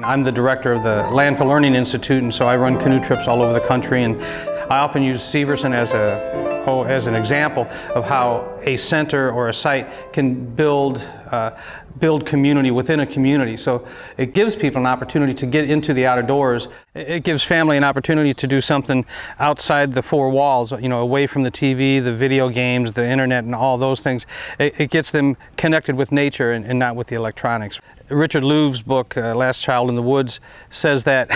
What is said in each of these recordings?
I'm the director of the Land for Learning Institute, and so I run canoe trips all over the country, and I often use Severson as an example of how a center or a site can build community within a community. So it gives people an opportunity to get into the outdoors. It gives family an opportunity to do something outside the four walls, you know, away from the TV, the video games, the internet, and all those things. It gets them connected with nature and not with the electronics. Richard Louve's book, Last Child in the Woods, says that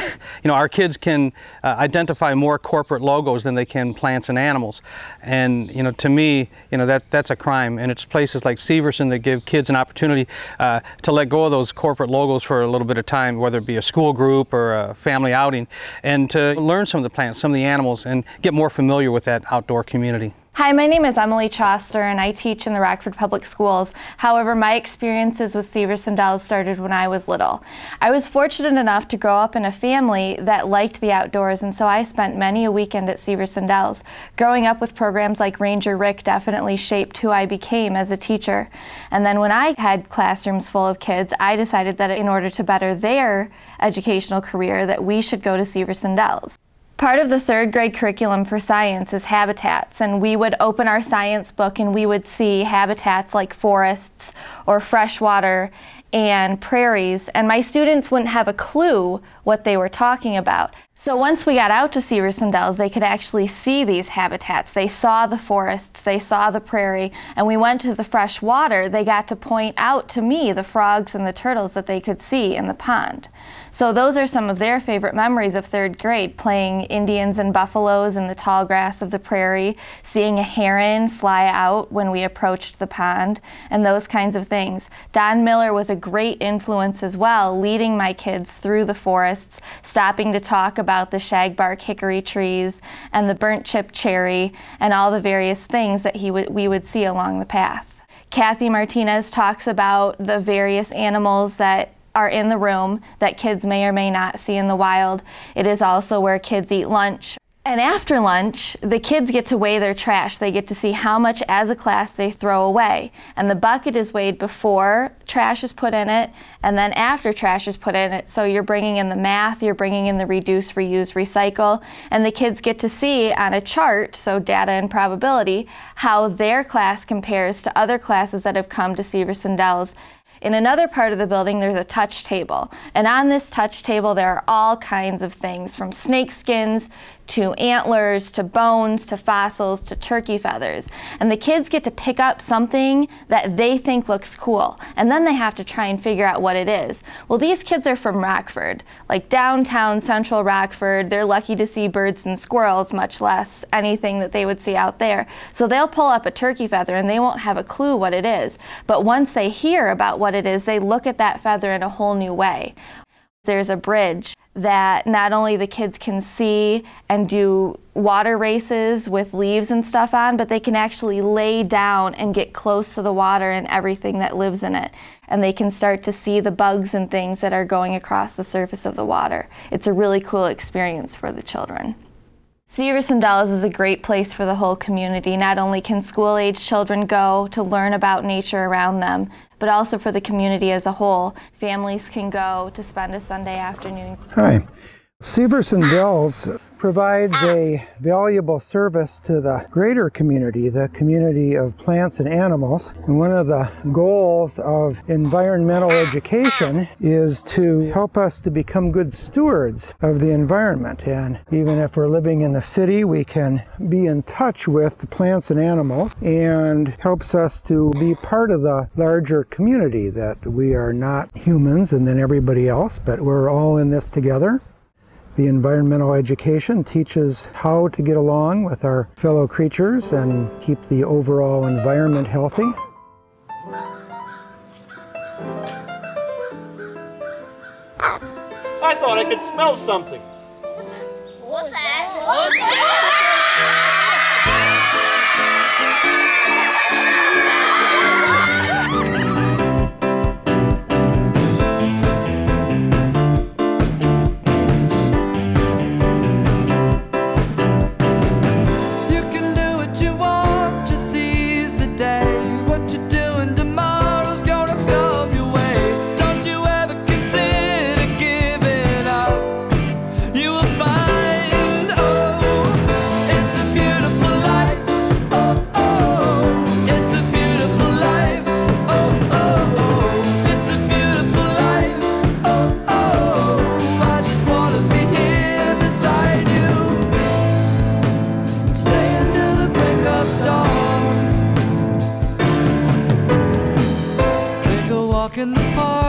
you know, our kids can identify more corporate logos than they can plants and animals. And you know, to me, you know, that's a crime. And it's places like Severson that give kids an opportunity to let go of those corporate logos for a little bit of time, whether it be a school group or a family outing, and to learn some of the plants, some of the animals, and get more familiar with that outdoor community. Hi, my name is Emily Chaucer and I teach in the Rockford Public Schools. However, my experiences with Severson Dells started when I was little. I was fortunate enough to grow up in a family that liked the outdoors, and so I spent many a weekend at Severson Dells. Growing up with programs like Ranger Rick definitely shaped who I became as a teacher. And then when I had classrooms full of kids, I decided that in order to better their educational career, that we should go to Severson Dells. Part of the third grade curriculum for science is habitats, and we would open our science book and we would see habitats like forests or freshwater and prairies, and my students wouldn't have a clue what they were talking about. So once we got out to Severson Dells, they could actually see these habitats. They saw the forests, they saw the prairie, and we went to the fresh water. They got to point out to me the frogs and the turtles that they could see in the pond. So those are some of their favorite memories of third grade, playing Indians and buffaloes in the tall grass of the prairie, seeing a heron fly out when we approached the pond, and those kinds of things. Don Miller was a great influence as well, leading my kids through the forests, stopping to talk about the shagbark hickory trees and the burnt chip cherry and all the various things that we would see along the path. Kathy Martinez talks about the various animals that are in the room that kids may or may not see in the wild. It is also where kids eat lunch. And after lunch, the kids get to weigh their trash. They get to see how much as a class they throw away. And the bucket is weighed before trash is put in it and then after trash is put in it. So you're bringing in the math, you're bringing in the reduce, reuse, recycle, and the kids get to see on a chart, so data and probability, how their class compares to other classes that have come to Severson Dells. In another part of the building, there's a touch table. And on this touch table, there are all kinds of things, from snake skins to antlers, to bones, to fossils, to turkey feathers. And the kids get to pick up something that they think looks cool. And then they have to try and figure out what it is. Well, these kids are from Rockford, like downtown central Rockford. They're lucky to see birds and squirrels, much less anything that they would see out there. So they'll pull up a turkey feather and they won't have a clue what it is. But once they hear about what it is, they look at that feather in a whole new way. There's a bridge that not only the kids can see and do water races with leaves and stuff on, but they can actually lay down and get close to the water and everything that lives in it. And they can start to see the bugs and things that are going across the surface of the water. It's a really cool experience for the children. Severson Dells is a great place for the whole community. Not only can school-age children go to learn about nature around them, but also for the community as a whole. Families can go to spend a Sunday afternoon. Hi. Severson Dells provides a valuable service to the greater community, the community of plants and animals. And one of the goals of environmental education is to help us to become good stewards of the environment. And even if we're living in the city, we can be in touch with the plants and animals, and helps us to be part of the larger community, that we are not humans and then everybody else, but we're all in this together. The environmental education teaches how to get along with our fellow creatures and keep the overall environment healthy. I thought I could smell something. What's that? What's that? Tomorrow's gonna come your way. Don't you ever consider giving walk in the park.